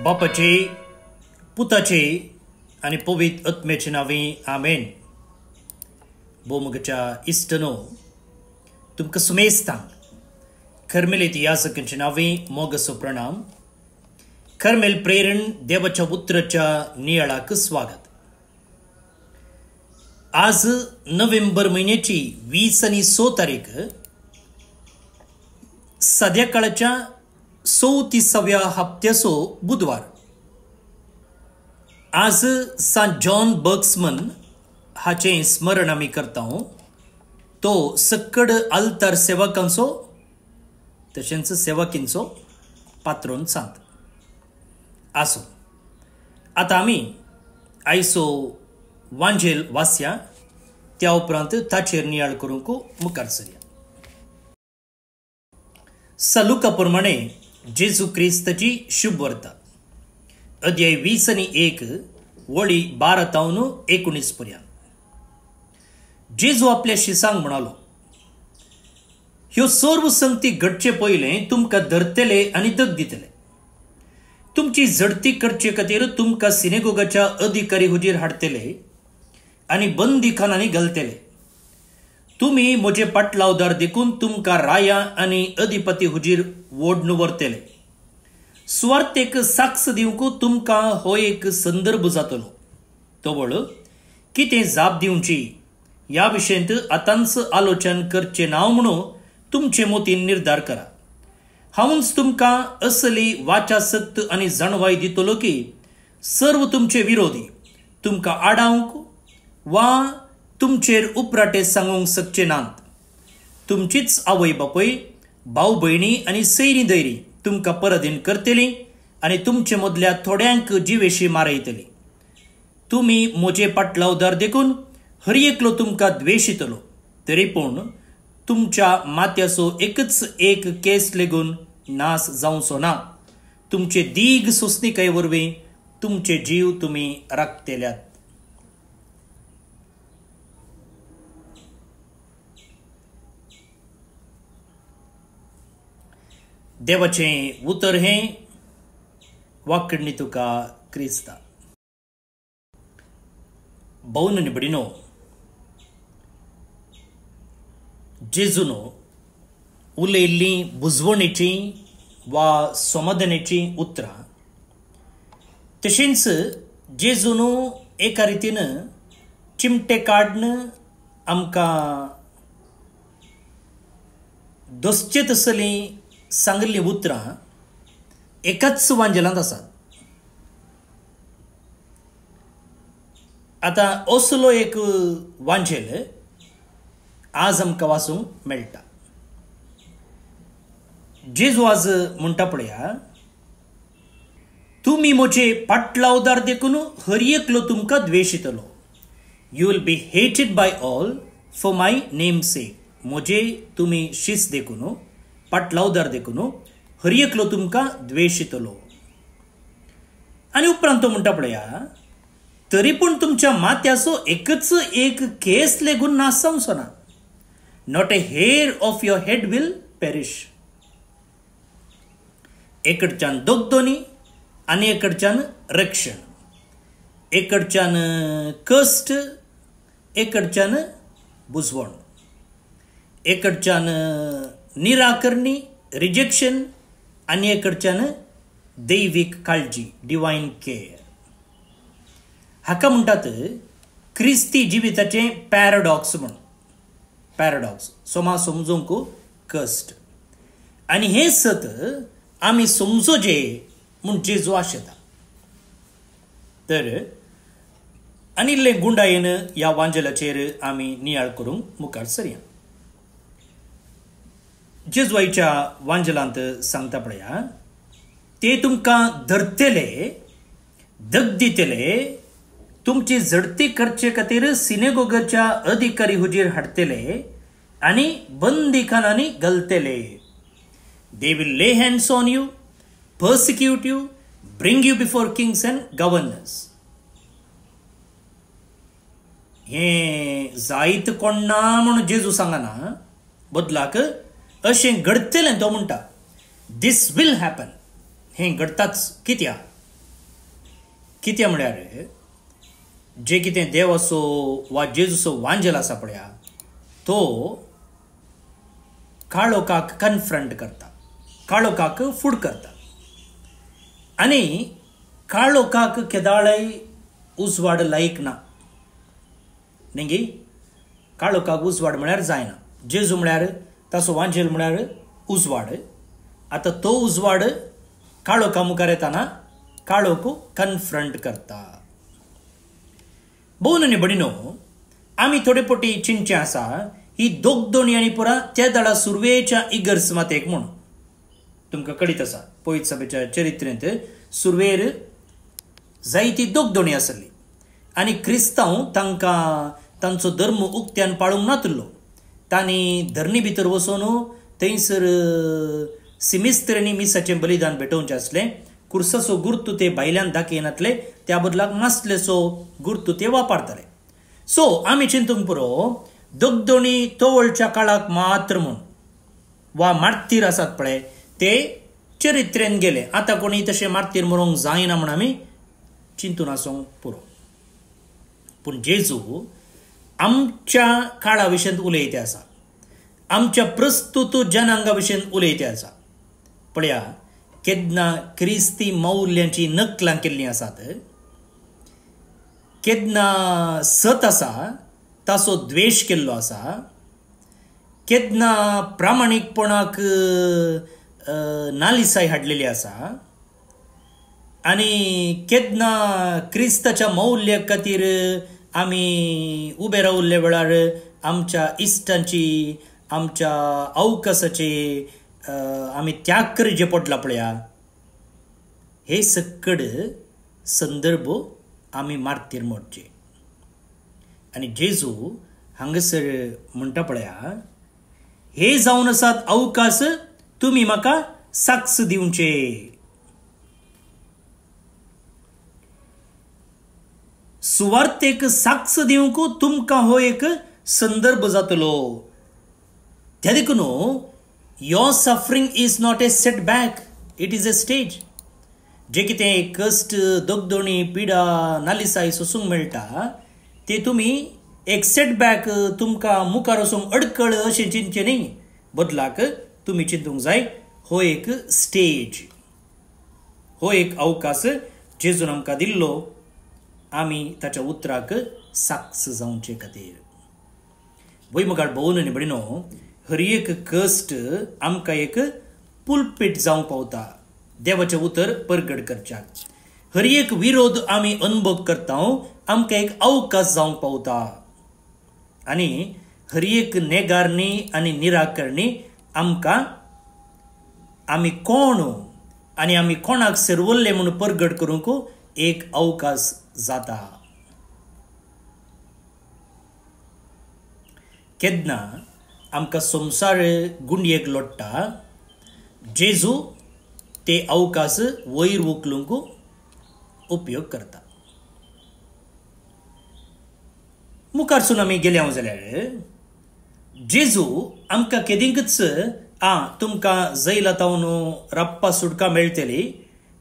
बापाचे पुताचे आणि पवित्र आत्म्याचे नावे आमेन. बोमगच्या इष्टनो तुमकां सुमेस्तां कर्मेलीत याजकांचे नावे मोगसो प्रणाम. कर्मेल प्रेरण देवाच्या उतराच्या नियाळाक स्वागत. आज नोव्हेंबर महिन्याची 20 तारीख सध्याकाळच्या 34व्या हप्त्याचो बुधवार. आज सांत जॉन बर्क्समन हाचे स्मरण आमी करता. तो सक्कड आल्तार सेवकांचो तशेंच सेवकींचो पात्रोन सांत आसो. आतां आमी आयचो वांजेल वाचया, त्या उपरांत ताचेर नियाळ करूंक मुखार सरया. सलुका प्रमाणे जेजू क्रिस्ताची शुभ वार्ता, अध्याय 20:1 वळी 12-19 पर्यंत. जेजू आपल्या शिसांक म्हणालो, ह्यो सर्व संगती घडचे पयले तुमकां धरतले आनी दग दितले. तुमची झडती करचे खातीर तुमकां सिनेगोगाच्या अधिकारी हुजीर हाडतले आनी बंदीखानांनी घालतले. तुमी म्हजे पाटलावदार देखून तुमकां राया आनी अधिपती हुजीर ओडून व्हरतले. स्वार्थेक साक्ष दिवंक तुमकां हो एक संदर्भ जातलो. तवळ कितें जाप दिवची ह्या विशयंत आतांच आलोचन करचें नाव म्हणून तुमचे मोतीन निर्धार करा. हांवूच तुमकां असली वाचासक्त आनी जाणवाय दितलो की सर्व तुमचे विरोधी तुमकां आडावंक वा तुमचेर उपराटे सांगूंक शकचे नात. तुमचीच आवय बापय, भाव भयणी आनी सैरी दैरी तुमकां पराधीन करतली आनी तुमचे मदल्या थोड्यांक जिवेशी मारयतली. तुमी म्हजे पाटलावदार देखून हर एकलो तुमकां द्वेशितलो. तरी पूण तुमच्या माथ्याचो एकच एक केस लेगून नाश जावचो ना. तुमचे दीग सोंसणीकाये वरवीं तुमचे जीव तुमी राखतल्यात. देवाचें उतर हें वाकडणी तुका क्रिस्ता. भौन निबडिनो, जेजूनो उलयल्लीं बुजवणेची वा समाधानाची उतरां, तशेंच जेजूनो एका रितीन चिमटे काडन आमकां दोसचे तसलीं सांगिल्लीं उतरां एकाच वांजेलांत आसात. आतां असलो एक वांजेल आज आमकां वाचूंक मेळटा. जेजू आज म्हणटा पळया, तुमी म्हजे पाटलावदार देखून हर एकलो तुमकां द्वेशितलो. You will be hated by all for my name sake. म्हजे तुमी शिस देखून पाटलावदार देखून हर एकलो तुमकां द्वेशितलो. आनी उपरांत तो म्हणटा पळया, तरी पूण तुमच्या माथ्याचो एकच एक केस लेगून नाश जावचो ना. Not a hair of your head will perish. एकडच्यान दोगदोनी आनी एकडच्यान रक्षण, एकडच्यान कश्ट, एकडच्यान बुजवण, एकडच्यान निराकरणी रिजेक्शन आनी एकडच्यान दैवीक काळजी डिवायन केअर. हाका म्हणटात क्रिस्ती जिविताचें पॅराडॉक्स म्हणून. पॅराडॉक्स सोमा समजूंक कश्ट. आनी हें सत आमी समजोजे म्हूण जेजू आशेता. तर आनिल्ले गुंडायेन ह्या वांजेलाचेर आमी नियाळ करूंक मुखार सरया. जेजूच्या वांजेलांत सांगता पळया, ते तुमकां धरतले, दग दितले, तुमची झडती करचे खातीर सिनेगोगाच्या अधिकारी हुजीर हाडतले आनी बंदीखानांनी घालतले. They will lay hands on you, persecute you, bring you before kings and governors. हें जायत कोण ना म्हणून जेजू सांगना, बदलाक अशें घडतलें तो म्हणटा. दिस विल हॅपन. हें घडटाच. कित्याक कितें म्हळ्यार जे कितें देव असो वा जेजूचो वांजल आसा पळया तो काळोखाक कन्फ्रंट करता, काळोखाक फूड करता आनी काळोखाक केदाळय उजवाड लायक ना न्ही. काळोखाक उजवाड म्हळ्यार जायना. जेजू म्हळ्यार ताचो वांजल म्हळ्यार उजवाड. आतां तो उजवाड काळोखा मुखार येताना काळोख कन्फ्रंट करता. भोव न्ही बडिनो, आमी थोडे पटी चिंतचे आसा ही दोगदोणी आनी पुरा त्या दाडा सुरवेच्या इगर्ज मातेक म्हूण तुमकां कळीत आसा. पयत सभेच्या चरित्रेंत सुरवेर जायती दोगदोणी आसली आनी क्रिस्तांव तांकां तांचो धर्म उक्त्यान पाळूंक नातलो. तांणी धरणी भितर वचून थंयसर सिमिस्त्र आनी मिसाचें बलिदान भेटोवचें आसलें. कुर्साचो गुर्तू ते भायल्यान दाखयनातले, त्या बदलाक नासलेचो गुर्तू ते वापरताले. सो आमी चिंतूंक पुरो दोगदोणी तोवळच्या काळाक मात्र म्हूण वा मार्तीर आसात पळय ते चरित्रेन गेले. आतां कोणी तशें मार्तीर मरोंक जायना म्हूण आमी चिंतून आसूंक पुरो. पूण जेजू आमच्या काळा विशयेंत उलयते आसा, आमच्या प्रस्तुत जनांगा विशयेंत उलयते आसा. पळया केन्ना क्रिस्ती मौल्यांची नकलां केल्लीं आसात, केन्ना सत आसा ताचो द्वेश केल्लो आसा, केन्ना प्रामाणीकपणाक नालिसाय हाडलेली आसा आनी केन्ना क्रिस्ताच्या मौल्या खातीर आमी उबे रावल्ले वेळार आमच्या इश्टांची, आमच्या अवकाशाचे आमी त्याग करचे पडला पळया. हे सकड संदर्भ आमी मार्तीर मोडचे. आनी जेजू हांगासर म्हणटा पळया, हे जावन आसात अवकाश, तुमी म्हाका साक्ष दिवचे. सुवार्थेक साक्ष दिवंक तुमकां हो एक संदर्भ जातलो. त्या देखून your suffering is not a setback, it is a stage. जे कितें कश्ट, दोगदोणी, पिडा, नालिसाय सोसूंक मेळटा ते तुमी एक सेटबॅक तुमकां मुखार वचूंक अडकळ अशें चिंतचें न्ही. बदलाक तुमी चिंतूंक जाय हो एक स्टेज, हो एक अवकाश जेजून आमकां दिल्लो आमी ताच्या उतराक साक्ष जावचे खातीर. वैमगाळ भोवन न्ही बडिनो, हर एक कश्ट आमकां एक पुलपीट जावंक पावता देवाचें उतर परगट करच्याक. हर एक विरोध आमी अनुभव करता आमकां एक अवकाश जावंक पावता. आनी हर एक नेगारणी आनी निराकरणी आमकां आमी कोण आनी आमी कोणाक सेरवल्ले म्हूण परगट करूंक एक अवकाश जाता. केन्ना आमकां संवसार गुंडयेक लोडटा, जेजू ते अवकाश वयर उखलूंक उपयोग करता. मुखारसून आमी गेल्या जाल्यार जेजू आमकां केदींकच तुमकां जैलातावन राप्पा सुटका मेळटली,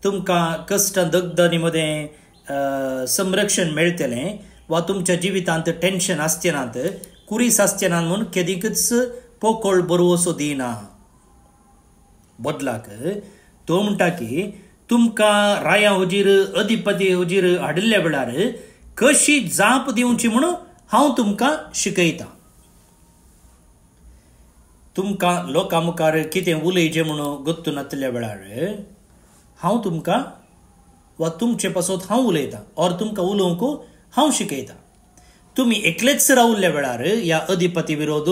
तुमकां कश्टां दगदांनी मदें संरक्षण मेळटलें, वा तुमच्या जिवितांत टेन्शन आसचें नात, कुरीस आसचें नात म्हूण केदींकच पोकळ बरोवसो दिना. बदलाक तो म्हणटा की तुमकां राया हुजीर, अधिपती हुजीर हाडिल्ल्या वेळार कशी जाप दिवची म्हूण हांव तुमकां शिकयतां. तुमकां लोकां मुखार कितें उलयचें म्हूण गत्तू नासल्या वेळार हांव तुमकां वा तुमचे पासत हांव उलयतां, और तुमकां उलोवंक हांव शिकयतां. तुमी एकलेच रावल्ल्या वेळार ह्या अधिपती विरोध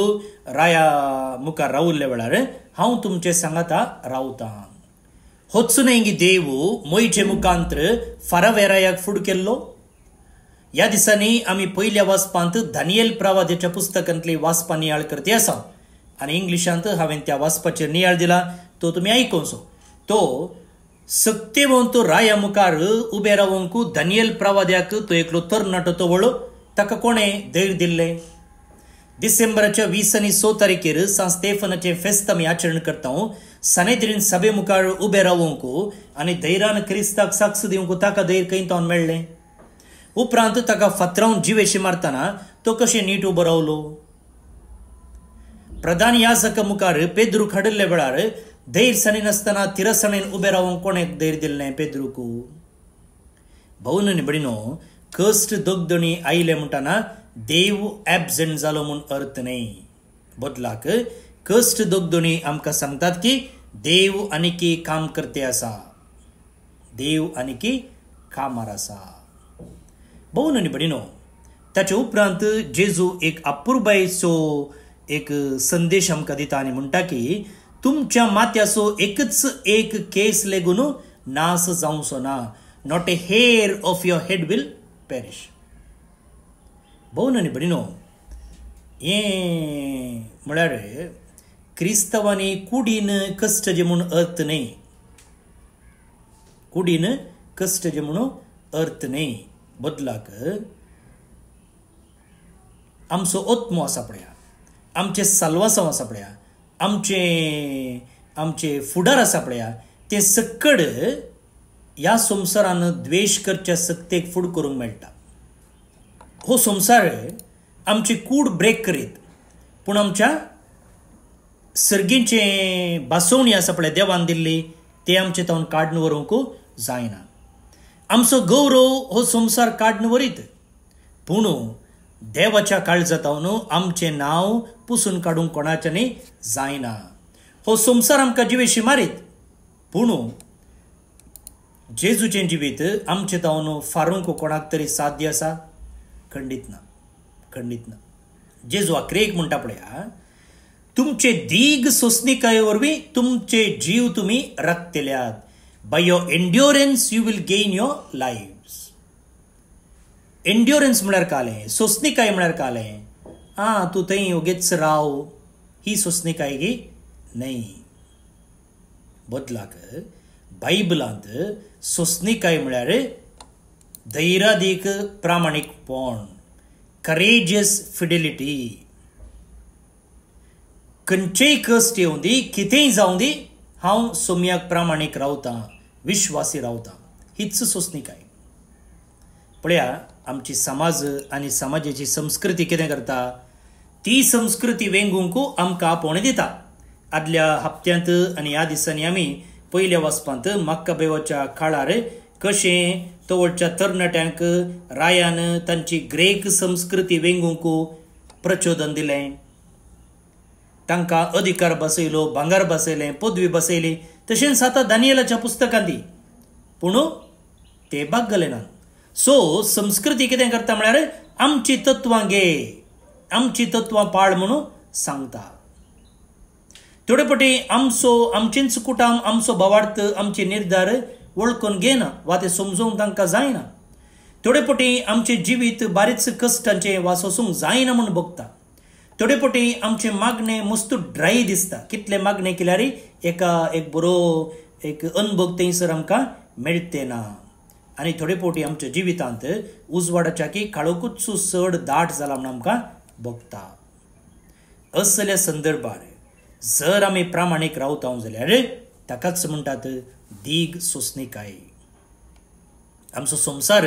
राया मुखार रावल्ल्या वेळार हांव तुमचे सांगाता रावतां. होच न्ही गी देव मोयचे मुखांतर फारावेरायाक फूड केल्लो. ह्या दिसांनी आमी पयल्या वाचपांत दानियेल प्रवाद्याच्या पुस्तकांतली वाचपां नियाळ करते आसा आनी इंग्लिशांत हांवें त्या वाचपाचेर नियाळ दिला, तो तुमी आयकोसो. तो सत्यवंत राया मुखार उबे रावंक दानियेल प्रवाद्याक तो एकलो तरणाटो तवळ, ताका कोणें धैर्य दिल्लें? डिसेंबराच्या 20 आनी 6 तारखेर सान स्टेफनाचे फेस्त आमी आचरण करता. सनेद्रीन सभे मुखार उबे रावूंक आनी धैर्यान क्रिस्ताक साक्ष दिवंक ताका धैर्य कैतावन मेळ्ळें. उपरांत ताका फातरावन जिवेशी मारतना तो कशें नीट उबो रावलो. प्रधान याजका मुखार पेद्रूक हाडिल्ले वेळार धैर्य साणी नासतना तिरसाणेन उबे रावंक कोणें धैर्य दिल्लें पेद्रूक. भाऊन आनी भयणीनो, कश्ट दोगदणी आयले म्हणटना देव एबसेंट जालो म्हूण अर्थ न्हय. बदलाक कश्ट दोगदणी आमकां सांगतात की देव आनीकी काम करते आसा, देव आनीकी कामार आसा. भाऊन आनी भयणीनो, ताचे उपरांत जेजू एक अपुरबायेचो एक संदेश आमकां दिता आनी म्हणटा की तुमच्या माथ्याचो एकच एक केस लेगून नाश जावचो ना. Not a hair of your head will perish. भाऊन आनी भयणीनो, हें म्हळ्यार क्रिस्तवानी कुडीन कश्ट जे म्हूण अर्थ न्हय, कुडीन कश्ट जे म्हूण अर्थ न्हय. बदलाक आमचो ओत्मो आसा पळया, आमचे साल्वासांव आसा पळया, आमचे फुडार आसा पळया, ते सक्कड ह्या संवसारान द्वेश करच्या सक्तेक फूड करूंक मेळटा. हो संवसार आमची कूड ब्रेक करीत, पूण आमच्या सर्गींचे बासवणी आसा पळय देवान दिल्ली ते आमचे तावन काडून व्हरूंक जायना. आमचो गौरव हो संवसार काडून व्हरीत, पूण देवाच्या काळजातावन आमचें नांव पुसून काडूंक कोणाच्यानी जायना. हो संवसार आमकां जिवेशी मारीत, पूण जेजूचें जिवीत आमचें तावन फारूंक कोणाक तरी साध्य आसा? खंडीत ना, खंडीत ना. जेजू आख्रेक म्हणटा पळया, तुमचे दीग सोंसणीकाये वरवीं तुमचे जीव तुमी राखतल्यात. By your endurance you will gain your lives. Endurance म्हळ्यार कालें, सोंसणीकाय म्हळ्यार कालें. तूं थंय ओगेच राव, ही सोंसणीकाय न्हय. बदलाक बायबलांत सोंसणीकाय म्हळ्यार धैर्यादीक प्रामाणीकपण, करेजियस फिडेलिटी. खंयचेय कश्ट येवं दी, कितेंय जावं दी, हांव सोम्याक प्रामाणीक रावतां, विश्वासी रावतां, हीच सोंसणीकाय. पळया, आमची समाज आनी समाजाची संस्कृती कितें करता, ती संस्कृती वेंगूंक आमकां आपोवणें दिता. आदल्या हप्त्यांत आनी ह्या दिसांनी आमी पयल्या वचपांत माक्काबेवाच्या काळार कशें तवडच्या तरणाट्यांक रायान तांची ग्रेक संस्कृती वेंगूंक प्रचोदन दिलें. तांकां अधिकार बसयलो, भांगार बसयलें, पदवी बसयली. तशेंच आतां दानियेलाच्या पुस्तकांत दी, पूण ते बागले ना. सो संस्कृती कितें करता म्हळ्यार आमची तत्वां घे, आमची तत्वां पाळ म्हणून सांगता. थोडे फावटी आमचेच कुटाम, आमचो भावार्थ, आमचे निर्धार वळखून घेना वा ते समजोवंक तांकां जायना. थोडे फावटी आमचे जिवीत बारीच कश्टांचे वा सोसूंक जायना म्हूण बगता. थोडे फावटी आमचे मागणे मस्त ड्राय दिसता. कितले मागणे केल्यार एक बरो एक अनुभव थंयसर आमकां मेळटे ना. आनी थोडे फावटी आमच्या जिवितांत उजवाडाच्या की काळोखूच चड दाट जाला म्हूण आमकां बगता. असल्या संदर्भार जर आमी प्रामाणीक रावता जाल्यार ताकाच म्हणटात दीग सोंसणीकाय. आमचो संवसार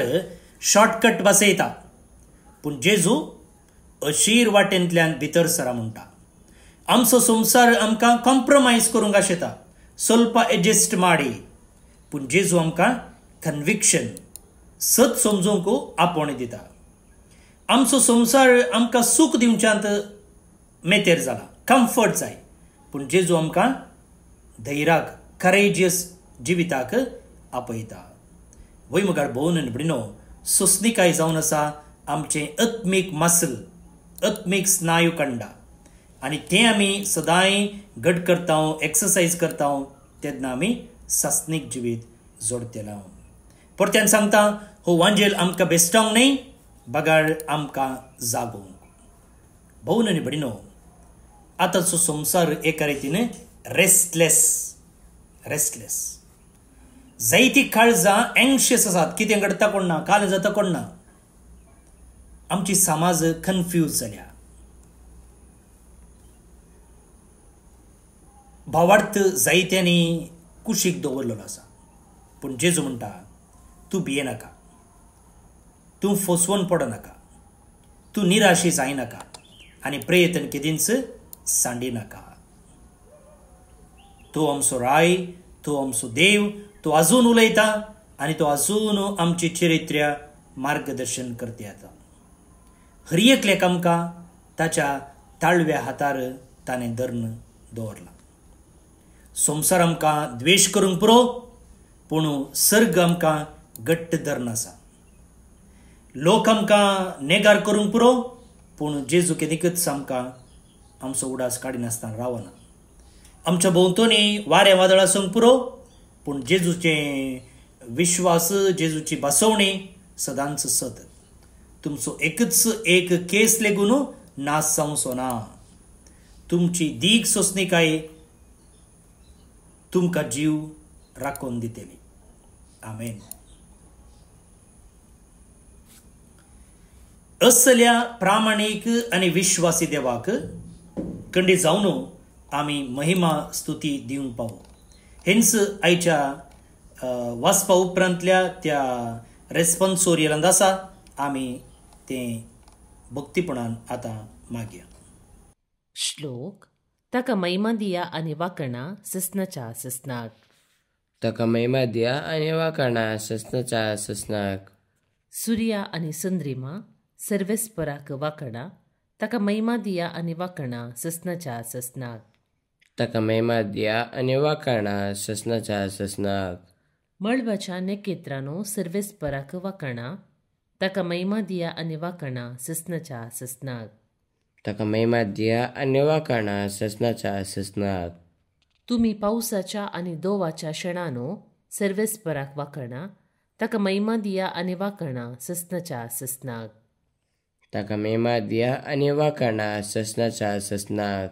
शॉर्टकट बसयता, पूण जेजू अशीर वाटेंतल्यान भितर सरा म्हणटा. आमचो संवसार आमकां कॉम्प्रोमायज करूंक आशेता, ಸ್ವಲ್ಪ एडजस्ट माडी, पूण जेजू आमकां कन्विक्शन, सत समजूंक आपोवणें दिता. आमचो संवसार आमकां सूख दिवच्यांत मेतेर जाला, कम्फर्ट जाय, पूण जेजू आमकां धैर्याक, करेजियस जिविताक आपयता. वय मुखार भोवन आनी भयणीनो, सोंसणीकाय जावन आसा आमचें आत्मीक मसल, आत्मीक स्नायू कंडा, आनी तें आमी सदांय घट करता, एक्सरसायज करता, तेन्ना आमी सासणीक जिवीत जोडटले. परत्यान सांगता, हो वांजेल आमकां बेस्टावंक न्हय, बगाड आमकां जागोवंक. भोवन आनी भयणीनो, आतांचो संवसार एका रितीन रेस्टलेस. जायतीं काळजां एंग्शियस आसात, कितें घडटा कोण ना, काल जाता कोण ना. आमची समाज कन्फ्यूज जाल्या. भावार्थ जायत्यांनी कुशीक दवरलेलो आसा. पूण जेजू म्हणटा, तूं भियेनाका, तूं फसवून पडनाका, तूं निराशी जायनाका आनी प्रयत्न केदींच सांडिनाका. तो आमचो राय, तो आमचो देव, तो आजून उलयता आनी तो आजून आमची चरित्र्या मार्गदर्शन करता येता. हर एकल्याक आमकां ताच्या ताळव्या हातार ताणें धरून दवरला. संवसार आमकां द्वेश करूंक पुरो, पूण सर्ग आमकां घट्ट धरून आसा. लोक आमकां नेगार करूंक पुरो, पूण जेजू केदीकच आमकां आमचो उडास काडिनासतना रावना. आमच्या भोंवतणी वारें वादळ आसूंक पुरो, पूण जेजूचे विश्वास, जेजूची बसवणी सदांच सतत. तुमचो एकच एक केस लेगून नाश जावचो ना. तुमची दीग सोंसणीकाय तुमकां जीव राखून दितली. आमेन. असल्या प्रामाणीक आनी विश्वासी देवाक खंडी जावन आमी महिमा स्तुती दिवंक पावू. हेंच आयच्या वाचपा उपरांतल्या त्या रेस्पॉन्सोरियलांत आसा. आमी तें भक्तीपणान आतां मागया. श्लोक. ताका महिमा दिया आनी वाकणा ससनाच्या ससनाक. ताका महिमा दिया आनी वाकणा ससनाच्या ससनाक. सूर्या आनी चंद्रिमा सर्वेस्पराक वाकणा. ताका महिमा दिया आनी वाकणा ससनाच्या ससनाक. ताका महिमा दिया आनी वाकणा ससनाच्या ससनाक. मळबाच्या नेकेत्रानो सर्वेस्पराक वाकणा. ताका महिमा दिया आनी वाकणा ससनाच्या ससनाक. ताका महिमा दिया आनी वाकणा ससनाच्या ससनाक. तुमी पावसाच्या आनी दोवाच्या क्षणानो सर्वेस्पराक वाकणा. ताका महिमा दिया आनी वाकणा ससनाच्या ससनाक. ताका महिमा दिया आनी वाकणा ससनाच्या ससनाक.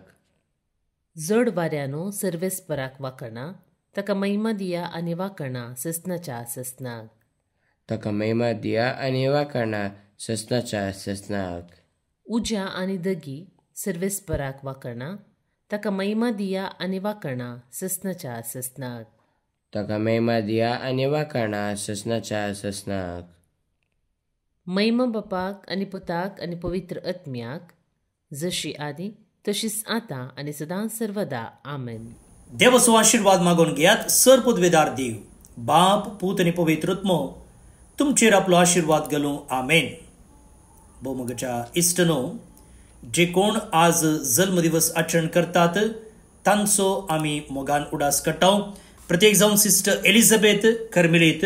जड वाऱ्यानो सर्वेस्पराक वाकणा. ताका महिमा दिया आनी वाकणा ससनाच्या ससनाक. ताका महिमा दिया आनी वाकणा ससनाच्या ससनाक. उज्या आनी दगी सर्वेस्पराक वाकणा. ताका महिमा दिया आनी वाकणा ससनाच्या ससनाक. ताका महिमा दिया आनी वाकणा ससनाच्या ससनाक. महिमा बापाक आनी पुताक आनी पवित्र आत्म्याक, जशी आदी तशीच आतां आनी सदां सर्वदा. आमेन. देवाचो आशीर्वाद मागून घेयात. सर पदवेदार देव, बाप, पूत आनी पवित्र आत्मो तुमचेर आपलो आशीर्वाद घालूं. आमेन. भोवमगाच्या इश्टनो, जे कोण आज जल्मदिवस आचरण करतात तांचो आमी मोगान उडास काडटाव. प्रत्येक जावन sister Elizabeth Carmelite,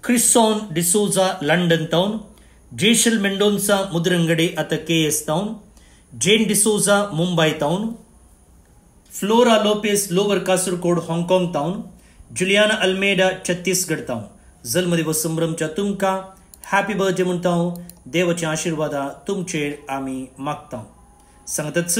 Christon D'Souza London टावन, जेशल मेंडोन्सा मुद्रंगडे आतां KS टावन, जेन डिसोजा मुंबई टावन, फ्लोरा लोपेस लोवर कासरकोड हाँगकाँग टावन, जुलियाना अल्मेडा छत्तीसगड टावन. जल्मदिवस संभ्रमच्या तुमकां हॅपी बर्थडे म्हणटा. देवाचे आशीर्वादा तुमचेर आमी मागता. सांगताच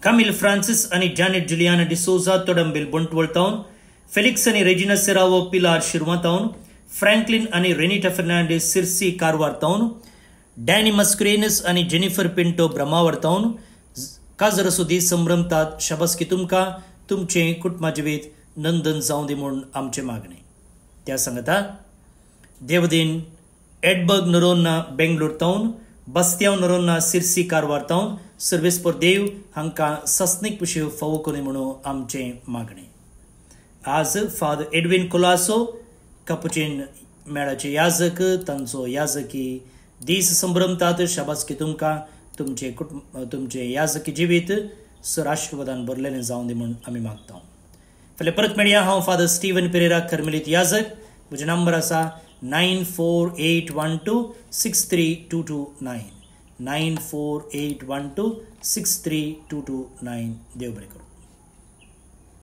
कामिल फ्रांसिस आनी जॅनेट जुलियाना डिसोजा तोडंबेल बंटवळ टावन, फेलिक्स आनी रेजिना सेरावो पिलार शिरवा टावन, फ्रँकलिन आनी रेनिटा फर्नांडीस सिर्सी कारवार टावन, डॅनी मस्कुरेनस आनी जेनिफर पिंटो ब्रह्मावर टावन काजरसुदी संभ्रमतात. शाबासकी तुमकां. तुमचे कुटुंबा जिवीत नंदन जावं दी म्हूण आमचे मागणे. त्या सांगता देवदीन एडबर्ग नरोन्ना बेंगलोर टावन, बस्त्याव नरोन्ना सिर्सी कारवार टावन सर्वेस्पर देव हांकां सस्नीक पिशे फावो करी म्हणून आमचे मागणे. आज फादर एडविन कोलासो कापुचीन मेळाचे याजक, तांचो याजकी दीस संभ्रमतात. शाबासकी तुमकां. तुमचे याजकी जिवीत सर आशिर्वादान भरलेलें जावं दी म्हूण आमी मागता. फाल्यां परत मेळया. हांव फादर स्टीवन पेरेरा कर्मेलीत याजक. म्हजो नंबर आसा 9481263229 9481263229. देव बरें करूं.